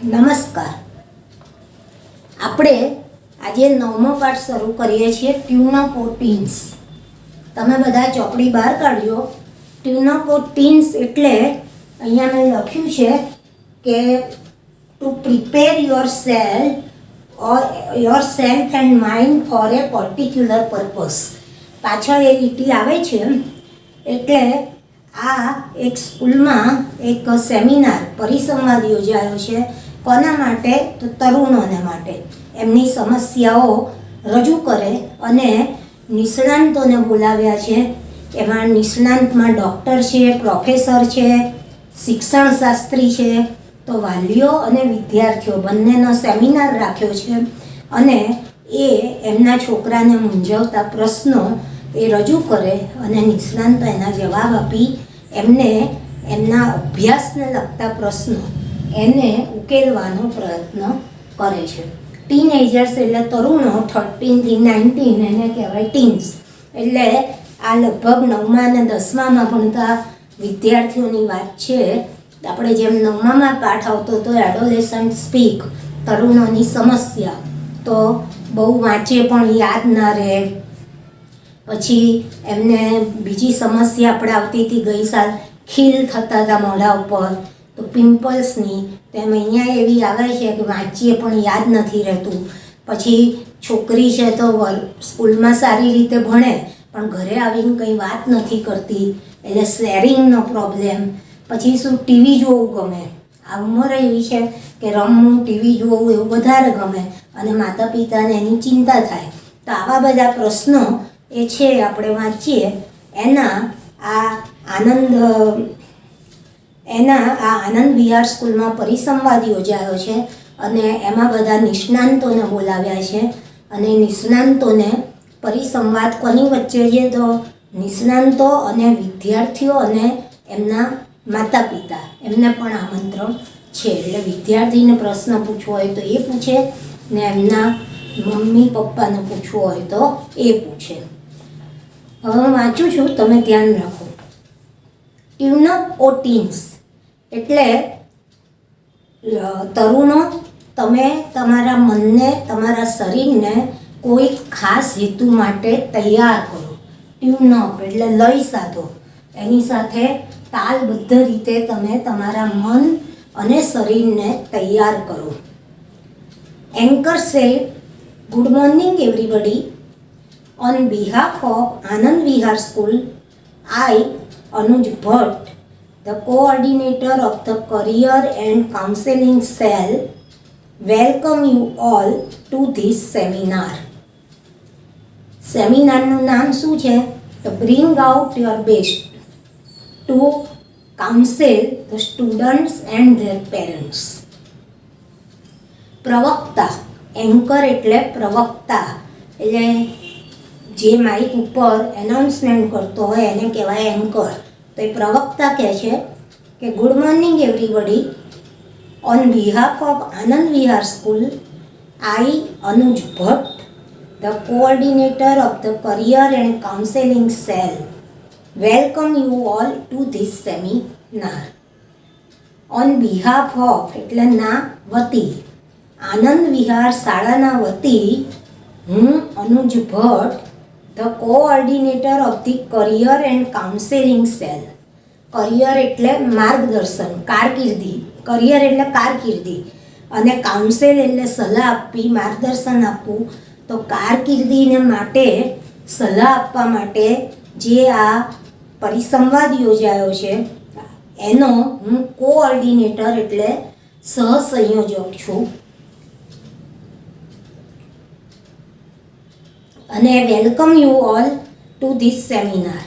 નમસ્કાર. આપણે આજે નવમો પાઠ શરૂ કરીએ છીએ ટ્યુનોપોટીન્સ. તમે બધા ચોપડી બહાર કાઢ્યો. ટ્યુનોપોટીન્સ એટલે અહીંયા મેં લખ્યું છે કે to prepare yourself and mind for a particular purpose. પાછળ એ લીટી આવે છે. એટલે આ એક સ્કૂલમાં એક સેમિનાર પરિસંવાદ યોજાયો છે. કોના માટે? તો તરુણોને માટે. એમની સમસ્યાઓ રજૂ કરે અને નિષ્ણાંતોને બોલાવ્યા છે. એમાં નિષ્ણાંતમાં ડૉક્ટર છે, પ્રોફેસર છે, શિક્ષણશાસ્ત્રી છે, તો વાલીઓ અને વિદ્યાર્થીઓ બંનેનો સેમિનાર રાખ્યો છે અને એ એમના છોકરાને મૂંઝવતા પ્રશ્નો એ રજૂ કરે અને નિષ્ણાંતો એના જવાબ આપી એમને એમના અભ્યાસને લગતા પ્રશ્નો એને ઉકેલવાનો પ્રયત્ન કરે છે. ટીનએજર્સ એટલે તરુણો, 13 થી 19 એને કહેવાય ટીન્સ. એટલે આ લગભગ 9મા અને 10મામાં ભણતા વિદ્યાર્થીઓની વાત છે. આપણે જેમ 9મામાં પાઠ આવતો હતો એડોલેસન્ટ સ્પીક, તરુણોની સમસ્યા, તો બહુ વાંચે પણ યાદ ના રહે. પછી એમને બીજી સમસ્યા આપણે આવતી હતી ગઈ સાલ, ખીલ થતા હતા મોઢા ઉપર, તો પિમ્પલ્સની. તેમ અહીંયા એવી આવે છે કે વાંચીએ પણ યાદ નથી રહેતું. પછી છોકરી છે તો સ્કૂલમાં સારી રીતે ભણે પણ ઘરે આવીને કંઈ વાત નથી કરતી, એટલે શેરિંગનો પ્રોબ્લેમ. પછી શું, ટીવી જોવું ગમે. આ ઉંમર એવી છે કે રમવું, ટીવી જોવું એવું વધારે ગમે અને માતા પિતાને એની ચિંતા થાય. તો આવા બધા પ્રશ્નો એ છે આપણે વાંચીએ એના આ આનંદ વિહાર સ્કૂલમાં પરિસંવાદ યોજાયો છે અને એમાં બધા નિષ્ણાંતોને બોલાવ્યા છે. અને નિષ્ણાંતોને પરિસંવાદ કોની વચ્ચે છે? તો નિષ્ણાંતો અને વિદ્યાર્થીઓ અને એમના માતા પિતા, એમને પણ આમંત્રણ છે. એટલે વિદ્યાર્થીને પ્રશ્ન પૂછવો હોય તો એ પૂછે ને એમના મમ્મી પપ્પાને પૂછવું હોય તો એ પૂછે. હવે હું વાંચું છું, તમે ધ્યાન રાખો. ટ્યુનોપોટીન્સ એટલે તરુણો, તમે તમારા મનને, તમારા શરીરને કોઈ ખાસ હેતુ માટે તૈયાર કરો. ટ્યુનઅપ એટલે લય સાધો, એની સાથે તાલબદ્ધ રીતે તમે તમારા મન અને શરીરને તૈયાર કરો. એન્કર સે good morning everybody. On behalf of Anand Vihar School, I, Anuj Bhatt, the coordinator of the Career and Counseling Cell, welcome you all to this seminar. સેમિનારનું નામ શું છે? તો Bring out your best to counsel the students and their parents. પ્રવક્તા, anchor એટલે પ્રવક્તા, એટલે જે Mike ઉપર એનાઉન્સમેન્ટ કરતો હોય એને કહેવાય એન્કર. તો એ પ્રવક્તા કહે છે કે good morning everybody. On behalf of Anand Vihar school, I Anuj Bhatt, the coordinator of the career and counselling cell, welcome you all to this seminar. On behalf of એટલે ના વતી, આનંદ વિહાર શાળાના વતી હું Anuj Bhatt, the coordinator of the career and counselling cell. Career એટલે માર્ગદર્શન, કારકિર્દી. Career એટલે કારકિર્દી અને કાઉન્સેલ એટલે સલાહ આપવી, માર્ગદર્શન આપવું. તો કારકિર્દીને માટે સલાહ આપવા માટે જે આ પરિસંવાદ યોજાયો છે એનો હું કોઓર્ડિનેટર એટલે સહસંયોજક છું. અને welcome you all to this seminar.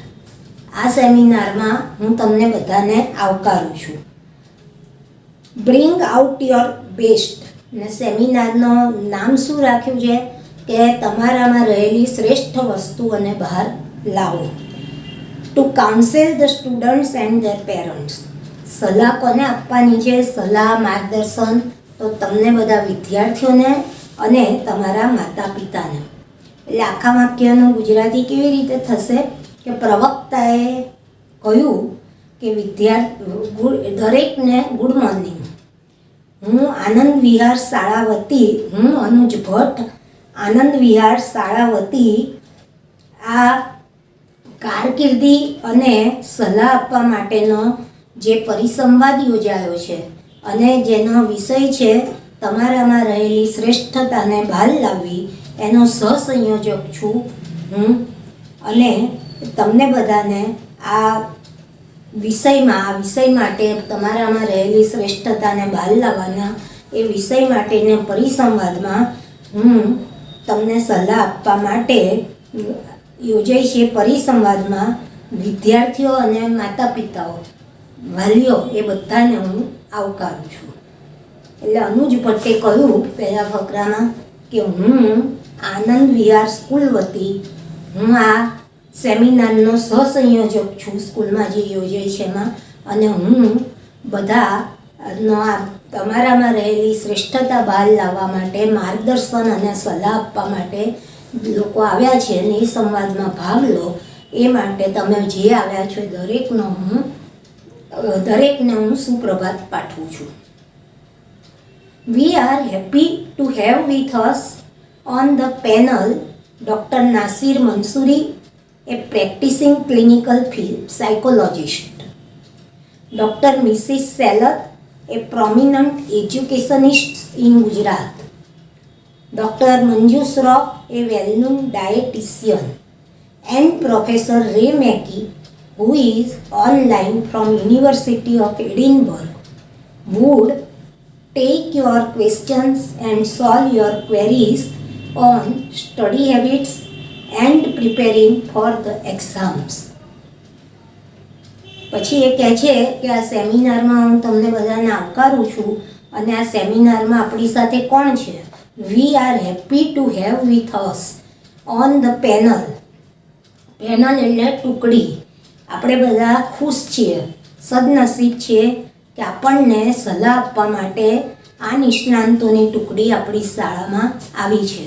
આ સેમિનારમાં હું તમને બધાને આવકારું છું. Bring out your best. ને સેમિનારનું નામ શું રાખ્યું છે કે તમારામાં રહેલી શ્રેષ્ઠ વસ્તુઓને બહાર લાવો. To counsel the students and their parents. સલાહ કોને આપવાની છે? સલાહ, માર્ગદર્શન તો તમને બધા વિદ્યાર્થીઓને અને તમારા માતા પિતાને. એટલે આખા વાક્યનું ગુજરાતી કેવી રીતે થશે કે પ્રવક્તાએ કહ્યું કે દરેકને ગુડ મોર્નિંગ. હું આનંદ વિહાર શાળા વતી હું અનુજ ભટ્ટ આનંદ વિહાર શાળા વતી આ કારકિર્દી અને સલાહ આપવા માટેનો જે પરિસંવાદ યોજાયો છે અને જેનો વિષય છે તમારામાં રહેલી શ્રેષ્ઠતાને બહાર લાવવી, એનો સહસંયોજક છું હું. અને તમને બધાને આ વિષય માટે તમારામાં રહેલી શ્રેષ્ઠતાને બહાર લાવવાના એ વિષય માટેના પરિસંવાદમાં હું તમને સલાહ આપવા માટે યોજાય છે. પરિસંવાદમાં વિદ્યાર્થીઓ અને માતા પિતાઓ, વાલીઓ એ બધાને હું આવકારું છું. એટલે અનુજ ભટ્ટે કહ્યું પહેલા ફકરામાં કે હું આનંદ વિહાર સ્કૂલ વતી હું આ સેમિનારનો સહસંયોજક છું, સ્કૂલમાં જે યોજાય છે એમાં. અને હું બધાનો આ તમારામાં રહેલી શ્રેષ્ઠતા બહાર લાવવા માટે માર્ગદર્શન અને સલાહ આપવા માટે લોકો આવ્યા છે અને એ સંવાદમાં ભાગ લો એ માટે તમે જે આવ્યા છો દરેકને હું સુપ્રભાત પાઠવું છું. We are happy to have with us on the panel Dr. Nasir Mansoori, a practicing clinical psychologist, Dr. Mrs. Salat, a prominent educationist in Gujarat, Dr. Manju Shroff, a well-known dietitian, and Professor Ray Mackey, who is online from University of Edinburgh, would take your questions and solve your queries on study habits and preparing for the exams. પછી એ કહે છે કે આ સેમિનારમાં હું તમને બધાને આવકારું છું અને આ સેમિનારમાં આપણી સાથે કોણ છે? We are happy to have with us on the panel. Panel એટલે ટુકડી. આપણે બધા ખુશ છીએ, સદનસીબ છીએ કે આપણને સલાહ આપવા માટે આ નિષ્ણાંતોની ટુકડી આપણી શાળામાં આવી છે.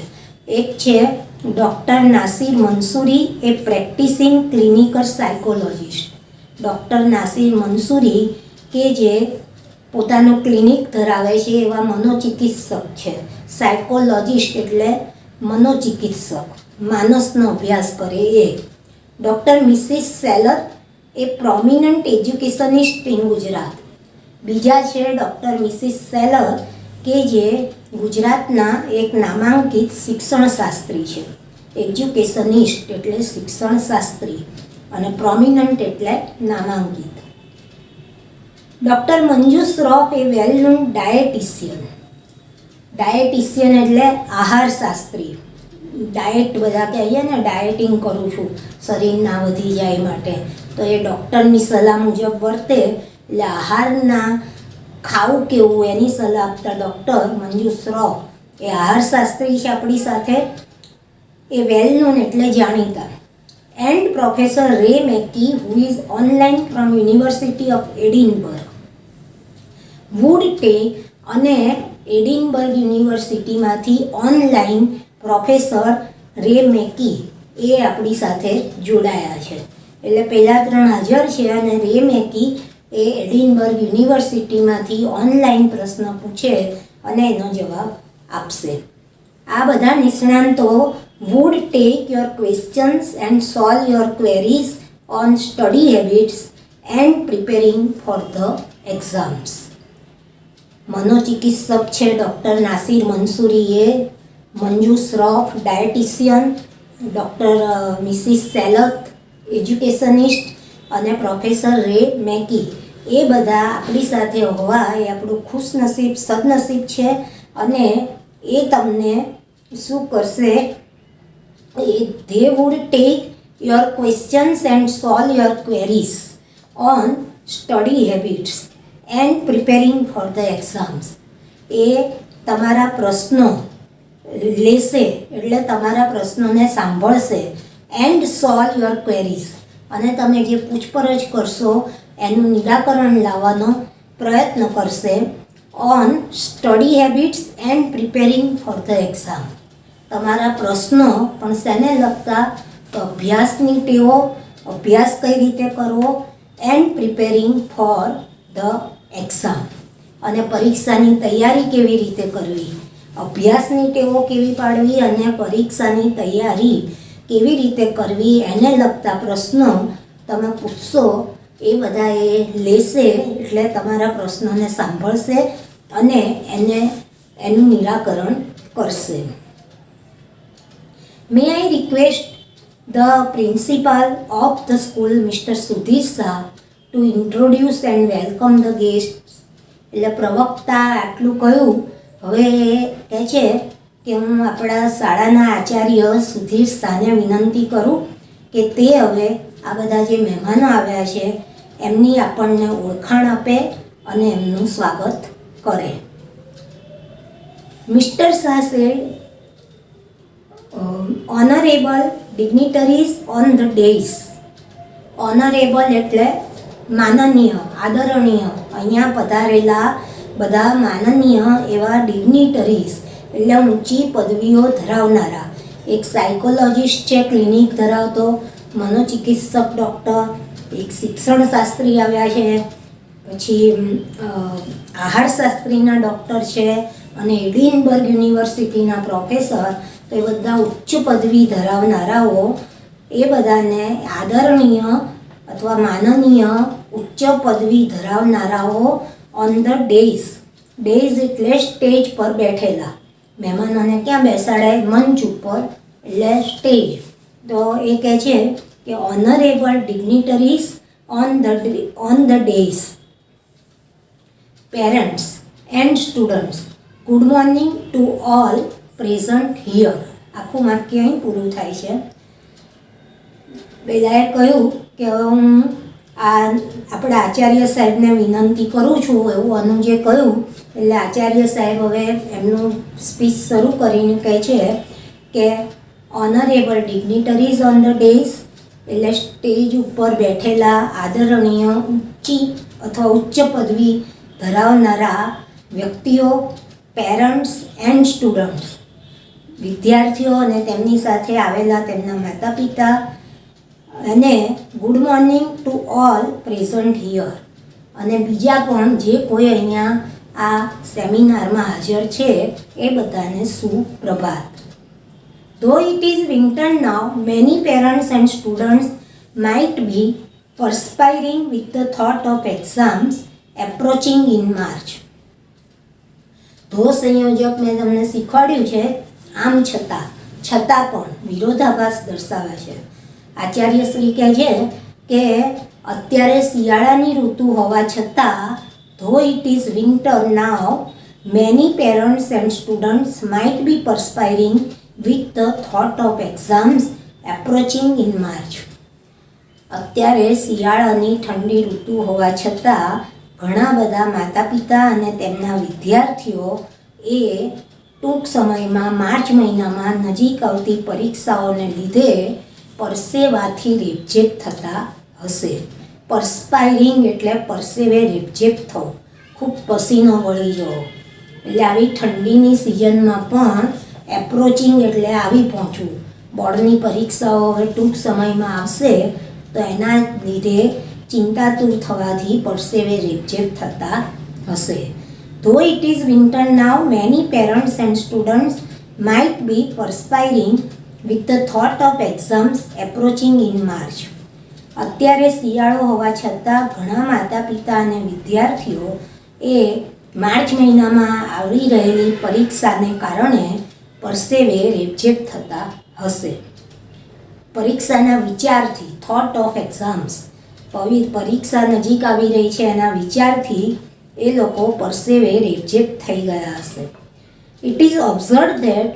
એક છે doctor Nasir Mansuri, a practising clinical psychologist. Doctor Nasir Mansuri કે જે પોતાનું ક્લિનિક ધરાવે છે એવા મનોચિકિત્સક છે. સાયકોલોજિસ્ટ એટલે મનોચિકિત્સક, માનસનો અભ્યાસ કરે એ. Doctor Mrs Selat, a prominent educationist in Gujarat. બીજા છે ડૉક્ટર મિસિસ સેલર કે જે ગુજરાતના એક નામાંકિત શિક્ષણશાસ્ત્રી છે. એજ્યુકેશનિસ્ટ એટલે શિક્ષણશાસ્ત્રી અને પ્રોમિનન્ટ એટલે નામાંકિત. ડૉક્ટર મંજુ શ્રોફ, એ વેલ નોન ડાયેટિશિયન. ડાયેટિશિયન એટલે આહારશાસ્ત્રી. ડાયટ બધા કહીએ ને, ડાયટિંગ કરું છું શરીર ના વધી જાય માટે, તો એ ડૉક્ટરની સલાહ મુજબ વર્તે એટલે આહારના ખાવું કેવું એની સલાહ આપતા ડૉક્ટર મંજુ શ્રોફ એ આહારશાસ્ત્રી છે આપણી સાથે. એ વેલ નોન એટલે જાણીતા. And professor Ray Mackie, who is online from University of Edinburgh, would take, અને એડિનબર્ગ યુનિવર્સિટીમાંથી ઓનલાઈન પ્રોફેસર રે મેકી એ આપણી સાથે જોડાયા છે. એટલે પહેલાં 3 હાજર છે અને રે મેકી એ એડિનબર્ગ યુનિવર્સિટીમાંથી ઓનલાઈન પ્રશ્ન પૂછે અને એનો જવાબ આપશે. આ બધા નિષ્ણાંતો would take your questions and solve your queries on study habits and preparing for the exams. મનોચિકિત્સક છે ડૉક્ટર નાસિર મંસૂરી, એ Manju Shroff dietitian, doctor Mrs Selat educationist અને પ્રોફેસર રે મેકી એ બધા આપણી સાથે હોવા એ આપણું ખુશનસીબ સદનસીબ છે. અને એ તમને શું કરશે? They would take your questions and solve your queries on study habits and preparing for the exams. એ તમારા પ્રશ્નો લેશે એટલે તમારા પ્રશ્નોને સાંભળશે. એન્ડ સોલ્વ યોર ક્વેરીઝ, અને તમે જે પૂછપરછ કરશો એનું નિરાકરણ લાવવાનો પ્રયત્ન કરશે. On study habits and preparing for the exam. તમારા પ્રશ્નો પણ શેને લગતા? તો અભ્યાસની ટેવો, અભ્યાસ કઈ રીતે કરવો, and preparing for the exam. અને પરીક્ષાની તૈયારી કેવી રીતે કરવી, અભ્યાસની ટેવો કેવી પાડવી અને પરીક્ષાની તૈયારી કેવી રીતે કરવી એને લગતા પ્રશ્નો તમે પૂછશો. એ બધા એ લેશે એટલે તમારા પ્રશ્નોને સાંભળશે અને એનું નિરાકરણ કરશે. May I request the principal of the school mister Sudhir Shah to introduce and welcome the guest. એટલે પ્રવક્તા આટલું કહ્યું. હવે કહે છે કે હું આપણા શાળાના આચાર્ય સુધીર શાહને વિનંતી કરું કે તે હવે આ બધા જે મહેમાનો આવ્યા છે એમની આપણને ઓળખાણ આપે અને એમનું સ્વાગત કરે. Mister Shah said, honourable dignitaries on the dais. Honourable એટલે માનનીય, આદરણીય. અહીંયા પધારેલા બધા માનનીય એવા ડિગ્નિટરીઝ એટલે ઊંચી પદવીઓ ધરાવનારા. એક સાયકોલોજિસ્ટ છે ક્લિનિક ધરાવતો, મનોચિકિત્સક ડૉક્ટર, એક શિક્ષણશાસ્ત્રી આવ્યા છે, પછી આહારશાસ્ત્રીના ડૉક્ટર છે અને એડિનબર્ગ યુનિવર્સિટીના પ્રોફેસર. તો એ બધા ઉચ્ચ પદવી ધરાવનારાઓ, એ બધાને આદરણીય અથવા માનનીય ઉચ્ચ પદવી ધરાવનારાઓ ઓન ધ ડેઇઝ. ડેઇઝ એટલે સ્ટેજ પર બેઠેલા. મહેમાનોને ક્યાં બેસાડે? મંચ ઉપર, એટલે સ્ટેજ. તો એ કહે છે કે honourable dignitaries on the dais. Parents and students, good morning to all present here. આખું વાક્ય અહીં પૂરું થાય છે. બધાએ કહ્યું કે હવે હું આપણા આચાર્ય સાહેબને વિનંતી કરું છું, એવું આનું જે કહ્યું. એટલે આચાર્ય સાહેબ હવે એમનું સ્પીચ શરૂ કરીને કહે છે કે ઓનરેબલ ડિગ્નિટરીઝ ઓન ધ ડેઇઝ એટલે સ્ટેજ ઉપર બેઠેલા આદરણીય ઊંચી અથવા ઉચ્ચ પદવી ધરાવનારા વ્યક્તિઓ. પેરેન્ટ્સ એન્ડ સ્ટુડન્ટ્સ, વિદ્યાર્થીઓ અને તેમની સાથે આવેલા તેમના માતા પિતા. અને good morning to all present here, અને બીજા પણ જે કોઈ અહીંયા આ સેમિનારમાં હાજર છે એ બધાને સુપ્રભાત. ધો it is winter now, many parents and students might B perspiring with the thought of exams approaching in March. ધો સંયોજક મેં તમને શીખવાડ્યું છે. આમ છતાં, છતાં પણ વિરોધાભાસ દર્શાવે છે. આચાર્ય શ્રી કહે છે કે અત્યારે શિયાળાની ઋતુ હોવા છતાં, though it is winter now, many parents and students might be perspiring with the thought of exams approaching in March. અત્યારે શિયાળાની ઠંડી ઋતુ હોવા છતાં ઘણા બધા માતા પિતા અને તેમના વિદ્યાર્થીઓ એ ટૂંક સમયમાં માર્ચ મહિનામાં નજીક આવતી પરીક્ષાઓને લીધે પરસેવાથી રેપઝેપ થતા હશે. પરસ્પાયરિંગ એટલે પરસેવે રેપઝેપ થવું, ખૂબ પસીનો વળી જવો. એટલે આવી ઠંડીની સિઝનમાં પણ એપ્રોચિંગ એટલે આવી પહોંચવું. બોર્ડની પરીક્ષાઓ હવે ટૂંક સમયમાં આવશે તો એના લીધે ચિંતાતુર થવાથી પરસેવે રેપઝેપ થતા હશે. Though it is winter now, many parents and students might be perspiring with the thought of exams approaching in March. અત્યારે શિયાળો હોવા છતાં ઘણા માતા પિતા અને વિદ્યાર્થીઓ એ માર્ચ મહિનામાં આવી રહેલી પરીક્ષાને કારણે પરસેવે રેપઝેપ થતા હશે. પરીક્ષાના વિચારથી, થોટ ઓફ એક્ઝામ્સ, પરીક્ષા નજીક આવી રહી છે એના વિચારથી એ લોકો પરસેવે રેપઝેપ થઈ ગયા હશે. It is observe that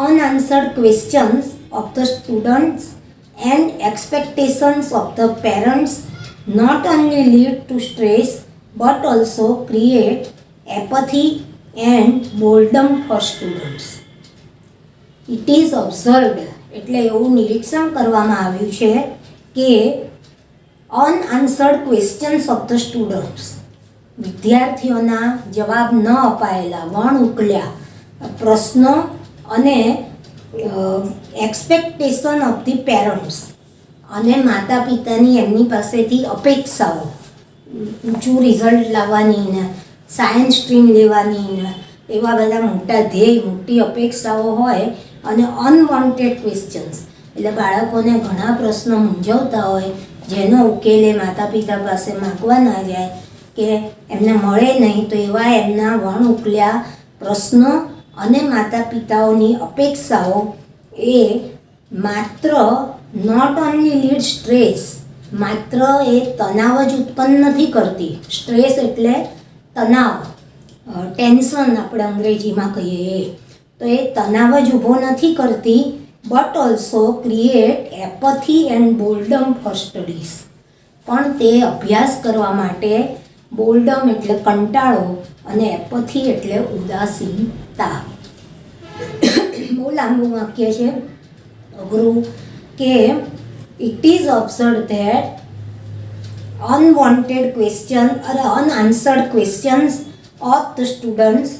unanswered questions of the students and expectations of the parents not only lead to stress but also create apathy and boredom for students. It is observed એટલે એવું નિરીક્ષણ કરવામાં આવ્યું છે કે unanswered questions of the students, વિદ્યાર્થીઓના જવાબ ન અપાયેલા, વણ ઉકલ્યા પ્રશ્નો અને એક્સપેક્ટેશન ઓફ ધી પેરેન્ટ્સ અને માતા પિતાની એમની પાસેથી અપેક્ષાઓ, ઊંચું રિઝલ્ટ લાવવાની ને સાયન્સ સ્ટ્રીમ લેવાની ને એવા બધા મોટા ધ્યેય મોટી અપેક્ષાઓ હોય અને અનવોન્ટેડ ક્વેશ્ચન્સ એટલે બાળકોને ઘણા પ્રશ્નો મૂંઝવતા હોય જેનો ઉકેલ એ માતા પિતા પાસે માગવા ના જાય કે એમને મળે નહીં તો એવા એમના વણ ઉકલ્યા પ્રશ્નો અને માતા પિતાઓની અપેક્ષાઓ એ માત્ર નોટ ઓનલી લીડ સ્ટ્રેસ માત્ર એ તણાવ જ ઉત્પન્ન નથી કરતી. સ્ટ્રેસ એટલે તણાવ, ટેન્શન આપણે અંગ્રેજીમાં કહીએ તો એ તણાવ જ ઊભો નથી કરતી but also create apathy and boredom for studies. પણ તે અભ્યાસ કરવા માટે બોલ્ડમ એટલે કંટાળો અને એપથી એટલે ઉદાસીનતા. બહુ લાંબુ વાક્ય છે, અઘરું, કે it is observed that unwanted questions or unanswered questions of the students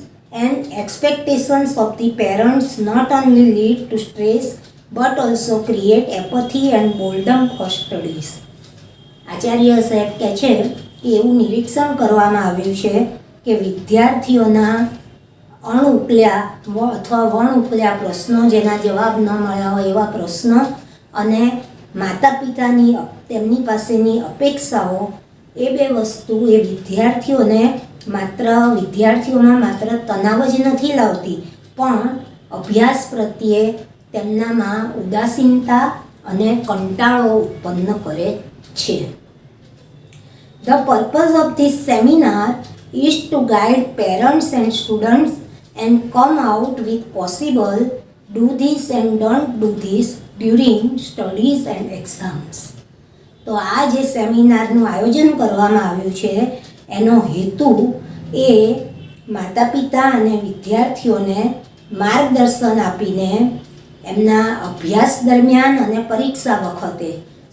and expectations of the parents not only lead to stress but also create apathy and boredom for studies. Acharya સાહેબ કહે છે કે એવું નિરીક્ષણ કરવામાં આવ્યું છે કે વિદ્યાર્થીઓના અણઉકલ્યા અથવા વણ ઉકલ્યા પ્રશ્નો, જેના જવાબ ન મળ્યા હોય એવા પ્રશ્નો અને માતા પિતાની તેમની પાસેની અપેક્ષાઓ, એ બે વસ્તુ એ વિદ્યાર્થીઓમાં માત્ર તણાવ જ નથી લાવતી પણ અભ્યાસ પ્રત્યે તેમનામાં ઉદાસીનતા અને કંટાળો ઉત્પન્ન કરે છે. The purpose of this seminar is to guide parents and students and come out with possible do this and don't do this during studies and exams. તો આ જે સેમિનારનું આયોજન કરવામાં આવ્યું છે એનો હેતુ એ માતા પિતા અને વિદ્યાર્થીઓને માર્ગદર્શન આપીને એમના અભ્યાસ દરમિયાન અને પરીક્ષા વખતે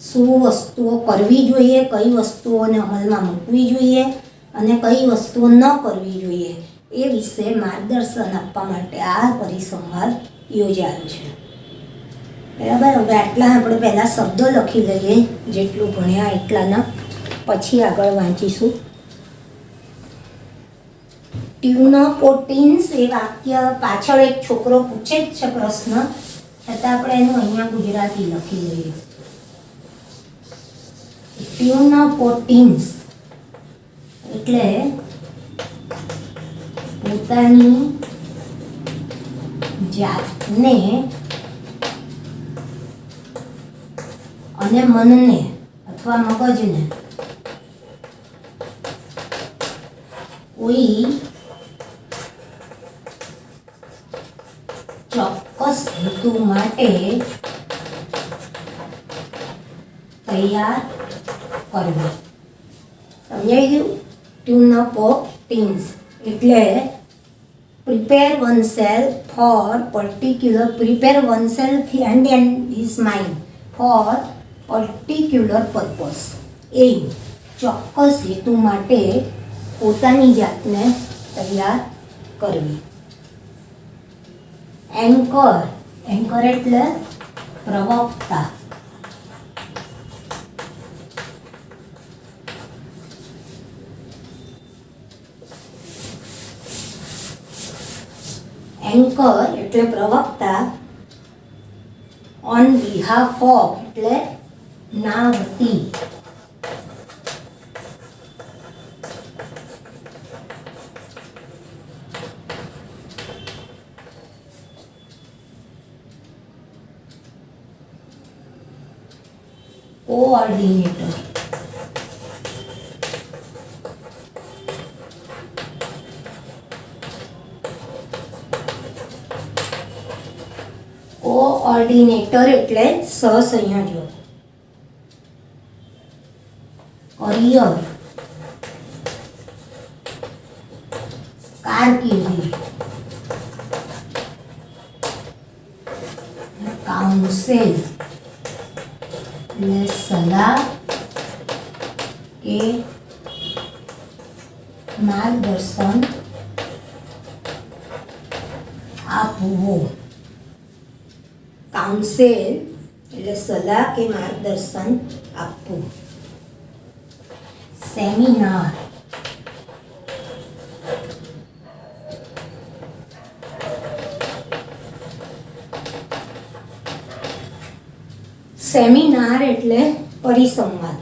શું વસ્તુઓ કરવી જોઈએ, કઈ વસ્તુઓને અમલમાં મૂકવી જોઈએ અને કઈ વસ્તુઓ ન કરવી જોઈએ એ વિશે માર્ગદર્શન આપવા માટે આ પરિસંવાદ યોજાયો છે. બરાબર. હવે આટલા આપણે પહેલાં શબ્દો લખી લઈએ, જેટલું ભણ્યા એટલાના, પછી આગળ વાંચીશું. ટ્યુનોપોટીન્સ એ વાક્ય પાછળ એક છોકરો પૂછે જ છે પ્રશ્ન, છતાં આપણે એનું અહીંયા ગુજરાતી લખી લઈએ. ટ્યુનોપોટીન્સ એટલે પોતાની જાતને અને મનને અથવા મગજને કોઈ ચોક્કસ હેતુ માટે તૈયાર કરવું. સમજાઈ ગયું? ટ્યુનોપોટીન્સ એટલે prepare oneself and his mind for particular purpose. એમ ચોક્કસ હેતુ માટે પોતાની જાતને તૈયાર કરવી. એન્કર એટલે પ્રવક્તા. એન્કર એટલે પ્રવક્તા. ઓન બિહાફ ઓફ એટલે ના વતી. કોઓર્ડિનેટર એટલે સહસંયોજક. કરિયર કારકિર્દી. કાઉન્સિલ એટલે સલાહ કે માર્ગદર્શન આપવું. કાઉન્સિલ એટલે સલાહ કે માર્ગદર્શન આપવું. સેમિનાર. સેમિનાર એટલે પરિસંવાદ.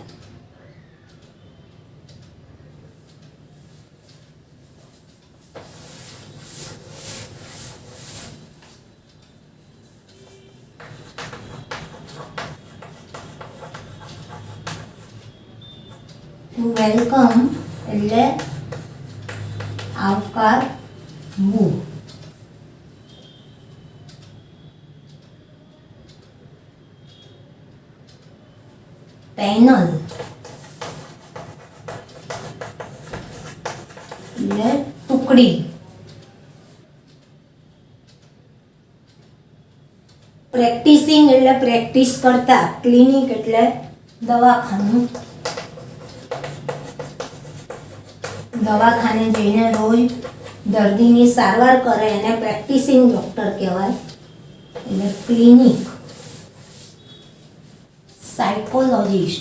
વેલકમ એટલે આવકારવું. પેનલ એટલે ટુકડી. પ્રેક્ટિસિંગ એટલે પ્રેક્ટિસ કરતા. ક્લિનિક એટલે દવાખાનું. દવાખાને જઈને રોજ દર્દીની સારવાર કરે એને પ્રેક્ટિસિંગ ડોક્ટર કહેવાય, એટલે ક્લિનિક. સાયકોલોજિસ્ટ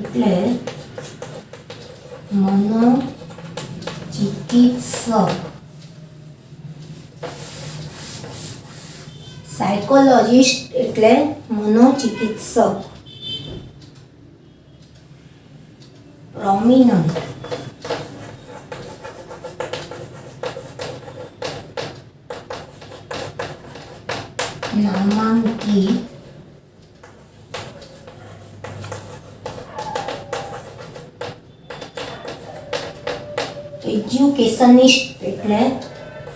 એટલે મનોચિકિત્સક. સાયકોલોજિસ્ટ એટલે મનોચિકિત્સક. પ્રોમિનન્ટ નામાંકિત. એજ્યુકેશનિસ્ટ એટલે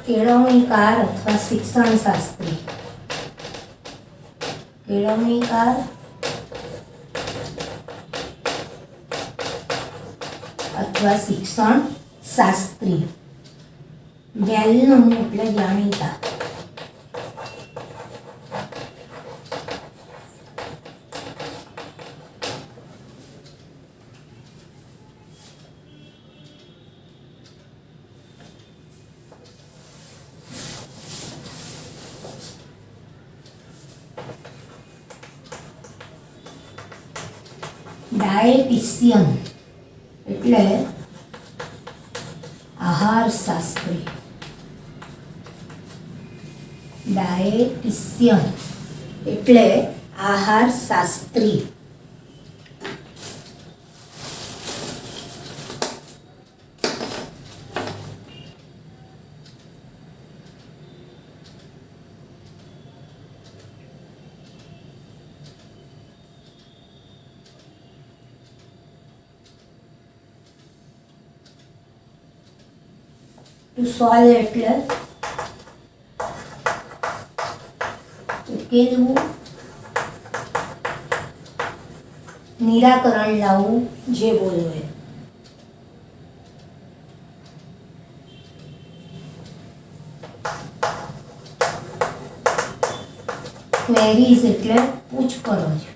કેળવણીકાર અથવા શિક્ષણ શાસ્ત્રી. કેળવણીકાર અથવા શિક્ષણ શાસ્ત્રી. વેલ નોન એટલે જાણીતા. ડાયેટિશિયન એટલે આહાર શાસ્ત્રી. ડાયેટિશિયન એટલે આહાર શાસ્ત્રી. ટુ સોલ્વ એટલે ઉકેલવું, નિરાકરણ લાવવું, જે બોલવું એ. ક્વેરીઝ એટલે પૂછપરછ.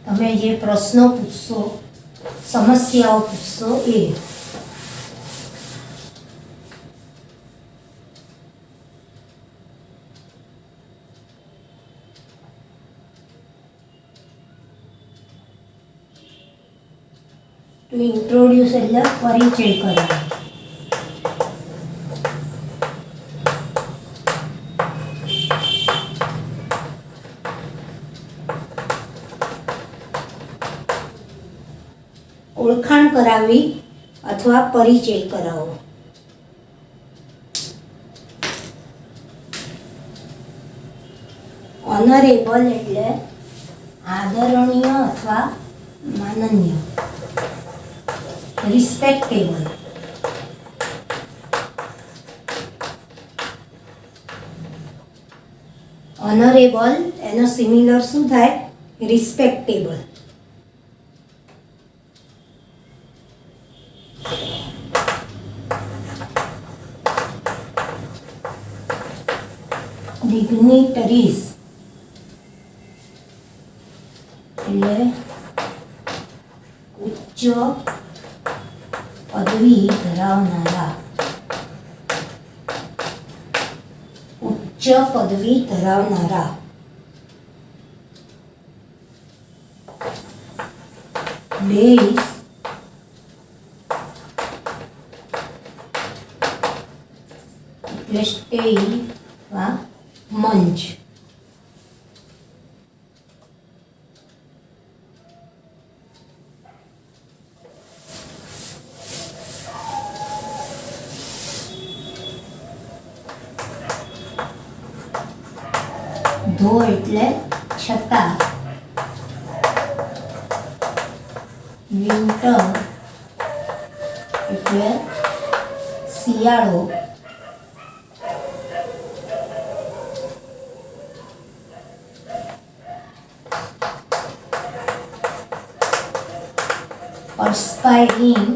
તમે જે પ્રશ્નો પૂછશો, સમસ્યાઓ પૂછશો એ. To introduce એટલે પરિચય કરવો. ઓળખાણ કરાવી અથવા પરિચય કરાવવો. ઓનરેબલ એટલે આદરણીય અથવા માનનીય. રિસ્પેક્ટેબલ ઓનરેબલ એનો સિમિલર શું થાય? રિસ્પેક્ટેબલ. ડિગ્નિટરીઝ એટલે ઉચ્ચ પદવી ધરાવનારા. ઉચ્ચ પદવી ધરાવનારા ડેઇસ એટલે સ્ટેજ વા મંચ. ધો એટલે છતાં, વિન્ટર એટલે શિયાળો, પરસ્પાયરિંગ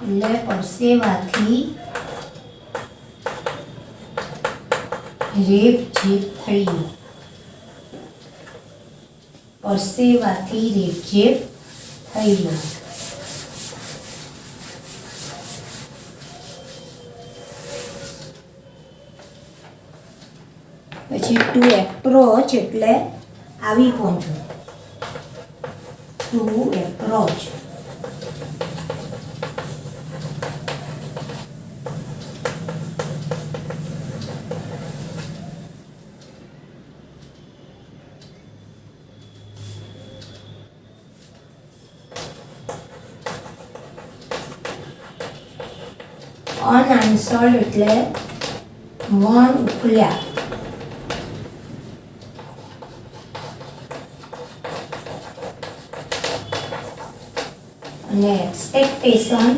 એટલે પરસેવાથી રેપઝેપ થયું, પરસેવાથી રેપઝેપ થયું. પછી ટુ એપ્રોચ એટલે આવી પહોંચવું, ટુ એપ્રોચ. અનઆન્સર્ડ એટલે વણ ઉકલ્યા. અને એક્સપેક્ટેશન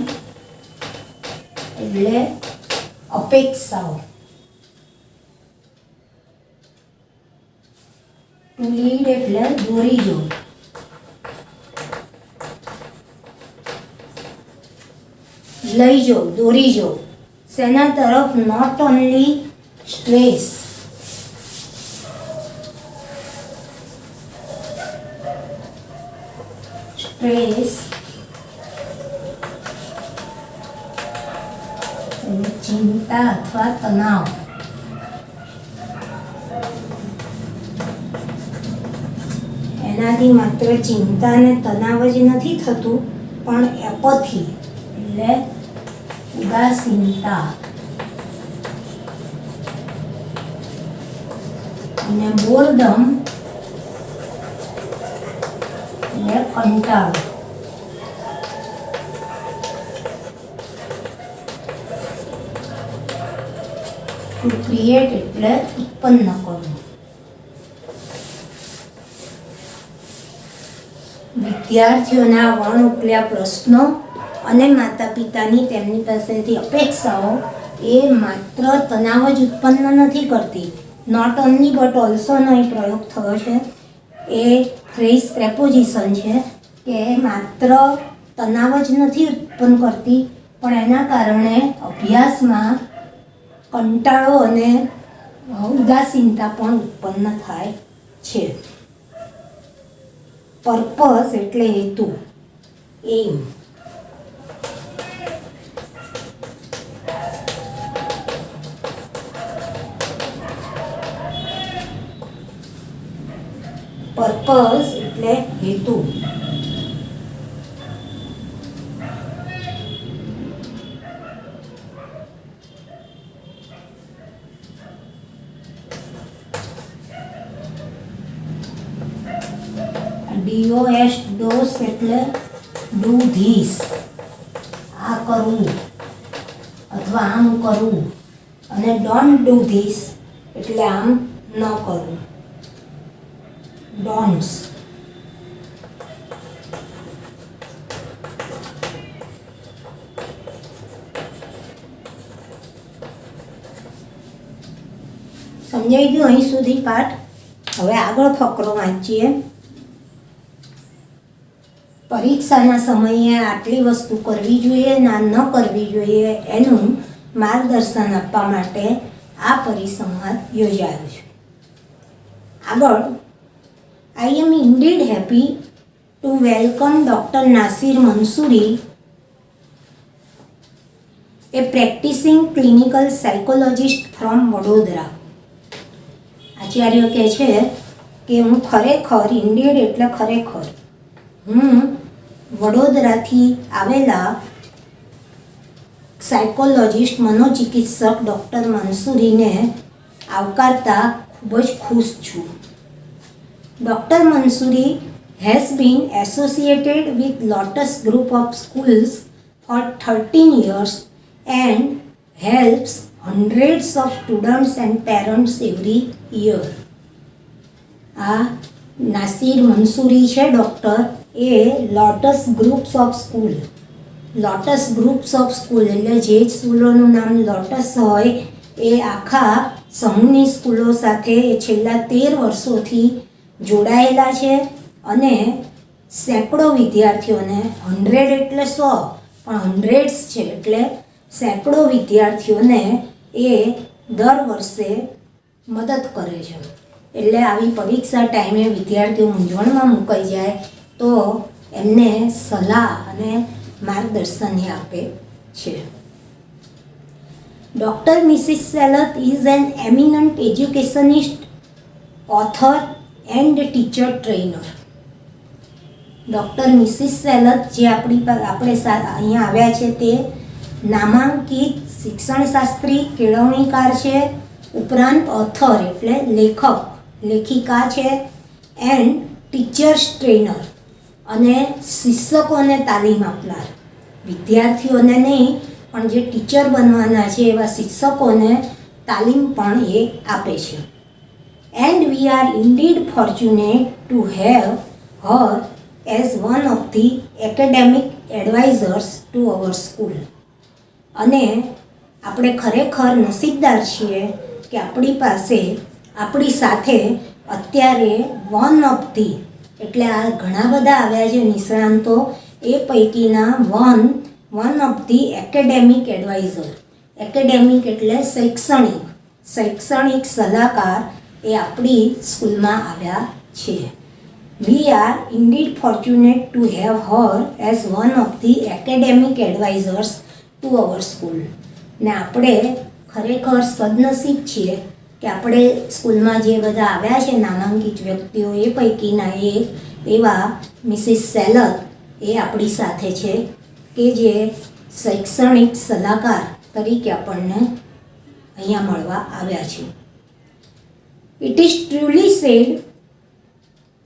એટલે અપેક્ષાઓ. ટુ લીડ એટલે દોરી જવું. લઈ જવું, દોરી જવું. સેના તરફ? નોટ ઓનલી સ્ટ્રેસ, સ્ટ્રેસ ચિંતા અથવા તણાવ. એનાથી માત્ર ચિંતા અને તણાવ જ નથી થતું, પણ એપથી એટલે ઉદાસીનતા. અને બોર્ડમ એટલે કંટાળો. ટુ ક્રિએટ એટલે ઉત્પન્ન કરવું. વિદ્યાર્થીઓના વણ ઉકલ્યા પ્રશ્નો અને માતા પિતાની તેમની પાસેથી અપેક્ષાઓ એ માત્ર તણાવ જ ઉત્પન્ન નથી કરતી. નોટ ઓનલી બટ ઓલ્સોનો એ પ્રયોગ થયો છે. એ ફ્રેઝ પ્રેપોઝિશન છે કે માત્ર તણાવ જ નથી ઉત્પન્ન કરતી, પણ એના કારણે અભ્યાસમાં કંટાળો અને ઉદાસીનતા પણ ઉત્પન્ન થાય છે. પર્પસ એટલે હેતુ, એમ. પર્પસ એટલે હેતુ. DOS ડોસ એટલે ડુ ધીસ, આ કરવું અથવા આમ કરવું. અને ડોન્ટ ડુ ધીસ એટલે આમ ન કરવું, ડોન્ટ્સ. સમજાઈ ગયું અહીં સુધી પાઠ? હવે આગળ ફકરો વાંચીએ. પરીક્ષાના સમયે આટલી વસ્તુ કરવી જોઈએ ના ન કરવી જોઈએ એનું માર્ગદર્શન આપવા માટે આ પરિસંવાદ યોજાયો છે. આગળ, I am indeed happy to welcome doctor Nasir Mansuri, a practising clinical psychologist from Vadodara. આચાર્ય કહે છે કે હું ખરેખર ઇન્ડીડ એટલે ખરેખર હું વડોદરાથી આવેલા સાયકોલોજિસ્ટ મનોચિકિત્સક ડૉક્ટર મંસૂરીને આવકારતા ખૂબ જ ખુશ છું. Doctor Mansuri has been associated with Lotus Group of Schools for 13 years and helps hundreds of students and parents every year. આ નાસિર મંસૂરી છે doctor, A lotus groups of school, lotus groups of school એટલે જે સ્કૂલોનું નામ લોટસ હોય એ આખા સમૂહની સ્કૂલો સાથે એ છેલ્લા 13 વર્ષોથી જોડાયેલા છે અને સેંકડો વિદ્યાર્થીઓને, 100 એટલે 100 પણ હંડ્રેડ્સ છે એટલે સેંકડો વિદ્યાર્થીઓને એ દર વર્ષે મદદ કરે છે. એટલે આવી પરીક્ષા ટાઈમે વિદ્યાર્થીઓ મૂંઝવણમાં મુકાઈ જાય તો એમને સલાહ અને માર્ગદર્શન આપે છે. Doctor Mrs Selat is an eminent educationist, author and teacher trainer. Doctor Mrs Selat જે આપણે અહીંયા આવ્યા છે તે નામાંકિત શિક્ષણશાસ્ત્રી, કેળવણીકાર છે, ઉપરાંત ઓથર એટલે લેખક, લેખિકા છે, એન્ડ ટીચર્સ ટ્રેનર અને શિક્ષકોને તાલીમ આપનાર, વિદ્યાર્થીઓને નહીં પણ જે ટીચર બનવાના છે એવા શિક્ષકોને તાલીમ પણ એ આપે છે. And we are indeed fortunate to have Har as one of the academic advisors to our school. અને આપણે ખરેખર નસીબદાર છીએ કે આપણી પાસે, આપણી સાથે અત્યારે વન ઓફ ધી એટલે આ ઘણા બધા આવ્યા છે નિષ્ણાંતો, એ પૈકીના one of the academic adviser. Academic એટલે શૈક્ષણિક સલાહકાર એ આપણી સ્કૂલમાં આવ્યા છે. We are indeed fortunate to have her as one of the academic advisors to our school. ને આપણે ખરેખર સદનસીબ છીએ કે આપણે સ્કૂલમાં જે બધા આવ્યા છે નામાંકિત વ્યક્તિઓ એ પૈકીના એક એવા મિસિસ સેલત એ આપણી સાથે છે કે જે શૈક્ષણિક સલાહકાર તરીકે આપણને અહીંયા મળવા આવ્યા છે. It is truly said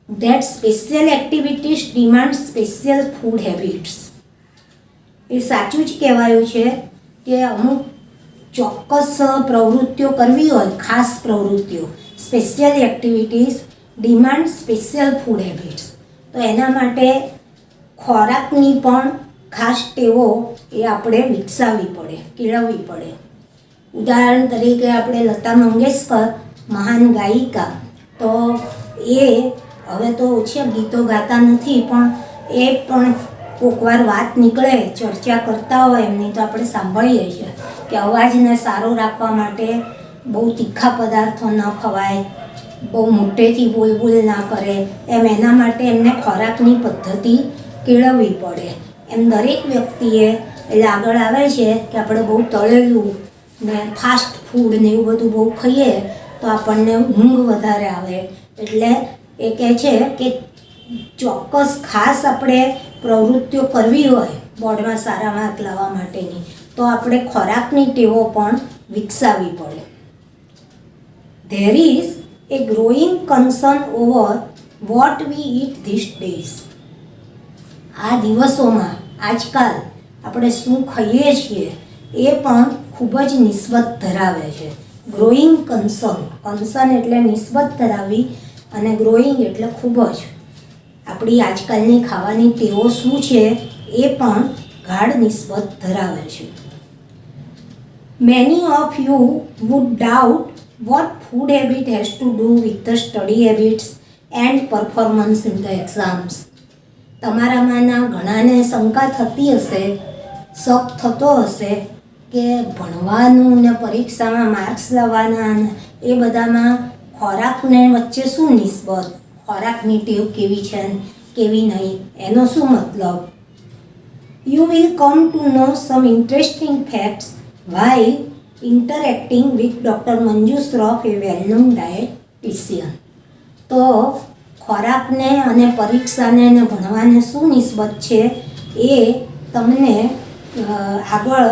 that special activities demand special food habits. એ સાચું જ કહેવાયું છે કે અમુક ચોક્કસ પ્રવૃત્તિઓ કરવી હોય, ખાસ પ્રવૃત્તિઓ, special activities demand special food habits, તો એના માટે ખોરાકની પણ ખાસ ટેવો એ આપણે વિકસાવવી પડે, કેળવવી પડે. ઉદાહરણ તરીકે આપણે લતા મંગેશકર, મહાન ગાયિકા, તો એ હવે તો ઓછા ગીતો ગાતા નથી પણ એ પણ કોકવાર વાત નીકળે, ચર્ચા કરતા હોય એમની તો આપણે સાંભળીએ છીએ કે અવાજને સારો રાખવા માટે બહુ તીખા પદાર્થો ન ખવાય, બહુ મોટેથી બોલ ના કરે, એમ એના માટે એમને ખોરાકની પદ્ધતિ કેળવવી પડે. એમ દરેક વ્યક્તિએ એટલે આગળ આવે છે કે આપણે બહુ તળેલું ને ફાસ્ટ ફૂડ ને એવું બધું બહુ ખાઈએ તો આપણને ઊંઘ વધારે આવે. એટલે એ કહે છે કે ચોક્કસ ખાસ આપણે પ્રવૃત્તિઓ કરવી હોય બોર્ડમાં સારા માર્ક લાવવા માટેની તો આપણે ખોરાકની ટેવો પણ વિકસાવવી પડે. There is A growing concern over what we it this days. આ દિવસોમાં આજકાલ આપણે શું ખાઈએ છીએ એ પણ ખૂબ જ નિસ્બત ધરાવે છે. ગ્રોઈંગ કન્સર્ન એટલે નિસ્બત ધરાવી અને ગ્રોઈંગ એટલે ખૂબ જ આપણી આજકાલની ખાવાની ટેવો શું છે એ પણ ગાઢ નિસ્બત ધરાવે છે. Many of you would doubt what food habit has to do with the study habits and performance in the exams. તમારામાંના ઘણાને શંકા થતી હશે, શક થતો હશે કે ભણવાનું ને પરીક્ષામાં માર્ક્સ લાવવાના એ બધામાં ખોરાકને વચ્ચે શું નિસ્બત, ખોરાકની ટેવ કેવી છે કેવી નહીં એનો શું મતલબ. You will come to know some interesting facts while interacting with Dr. Manju Shroff, a well-known dietitian. તો ખોરાકને અને પરીક્ષાને અને ભણવાને શું નિસ્બત છે એ તમને આગળ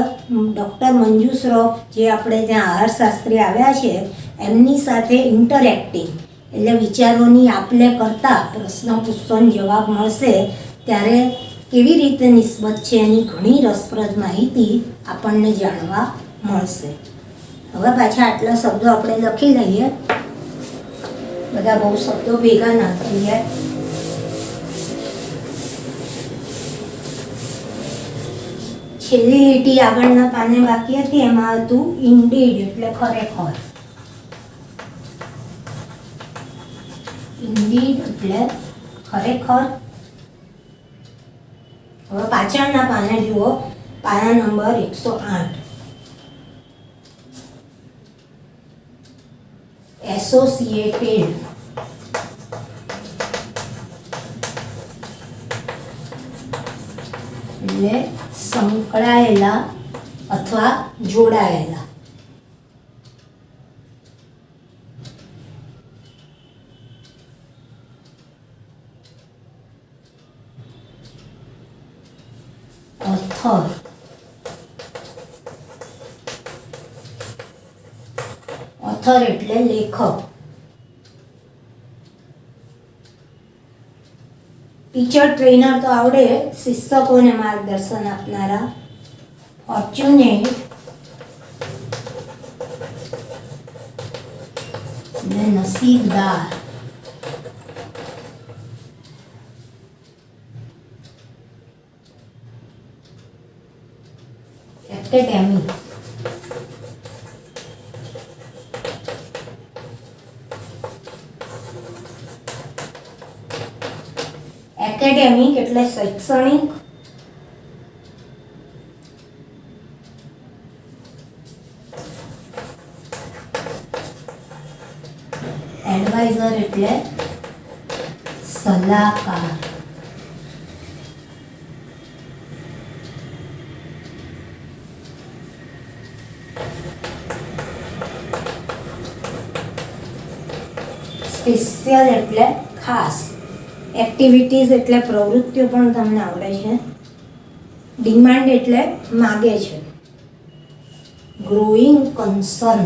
ડૉક્ટર મંજુ શ્રોફ જે આપણે ત્યાં આહારશાસ્ત્રી આવ્યા છે એમની સાથે ઇન્ટરેક્ટિંગ એટલે વિચારોની આપલે કરતાં પ્રશ્ન પૂછશો ને જવાબ મળશે ત્યારે કેવી રીતે નિસ્બત છે એની ઘણી રસપ્રદ માહિતી આપણને જાણવા મળશે. હવે પાછા આટલા શબ્દો આપણે લખી લઈએ. બધા બહુ શબ્દો ભેગા ના થઈએ. છેલ્લી લીટી આગળના પાને બાકી હતી એમાં હતું ઇન્ડીડ એટલે ખરેખર. ઇન્ડીડ એટલે ખરેખર. હવે પાછળના પાને જુઓ, પાના નંબર 108. એસોસિએટેડ એટલે સંકળાયેલા અથવા જોડાયેલા. ઓથર ઓથર એટલે લેખક. ટીચર ટ્રેનર તો આવડે, શિક્ષકોને માર્ગદર્શન આપનારા. ફોર્ચ્યુનેટ એટલે નસીબદાર. એકેડેમી એકેડેમિક એટલે શૈક્ષણિક. એડવાઇઝર એટલે સલાહકાર. સ્પેશિયલ એટલે ખાસ. એક્ટિવિટીઝ એટલે પ્રવૃત્તિઓ પણ તમને આવડે છે. ડિમાન્ડ એટલે માગે છે. ગ્રોઈંગ કન્સર્ન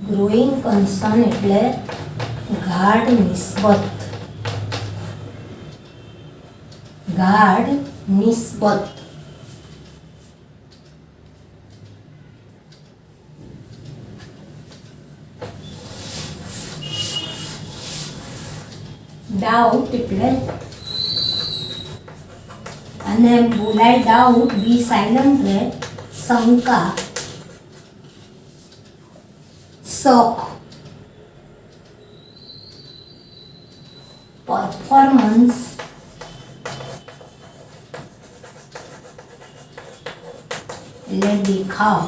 ગ્રોઈંગ કન્સર્ન એટલે ગાઢ નિસ્બત. ગાઢ નિસ્બત. ડાઉટ એટલે અને બોલાય ડાઉટ બી સાયલન્ટ એટલે શંકા. શોખ. પરફોર્મન્સ એટલે દેખાવ.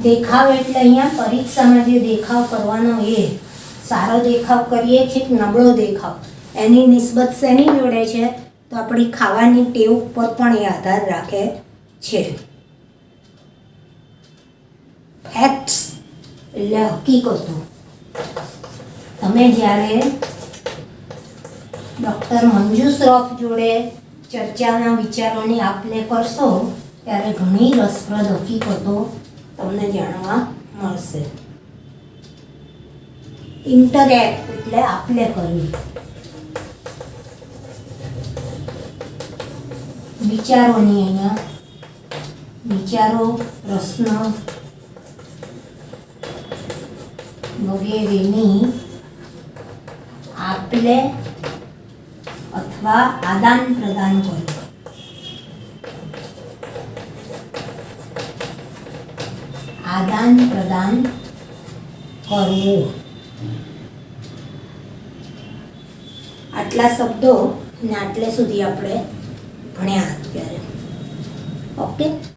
દેખાવ એટલે અહીંયા પરીક્ષામાં જે દેખાવ કરવાનો એ સારો દેખાવ કરીએ છીએ કે નબળો દેખાવ એની નિસ્બત શેની જોડે છે તો આપણી ખાવાની ટેવ ઉપર પણ એ આધાર રાખે છે. ફેક્ટ્સ એટલે હકીકતો. તમે જ્યારે ડૉક્ટર મંજુ શ્રોફ જોડે ચર્ચાના વિચારોની આપ-લે કરશો ત્યારે ઘણી રસપ્રદ હકીકતો તમને જાણવા મળશે. ઇન્ટરેક્ટ એટલે આપ-લે કરવી. વિચારોની અહીંયા વિચારો, પ્રશ્ન વગેરેની આપ-લે અથવા આદાન પ્રદાન કરવું. આદાન પ્રદાન કરવું. આટલા શબ્દો અને આટલે સુધી આપણે ભણ્યા અત્યારે. ઓકે.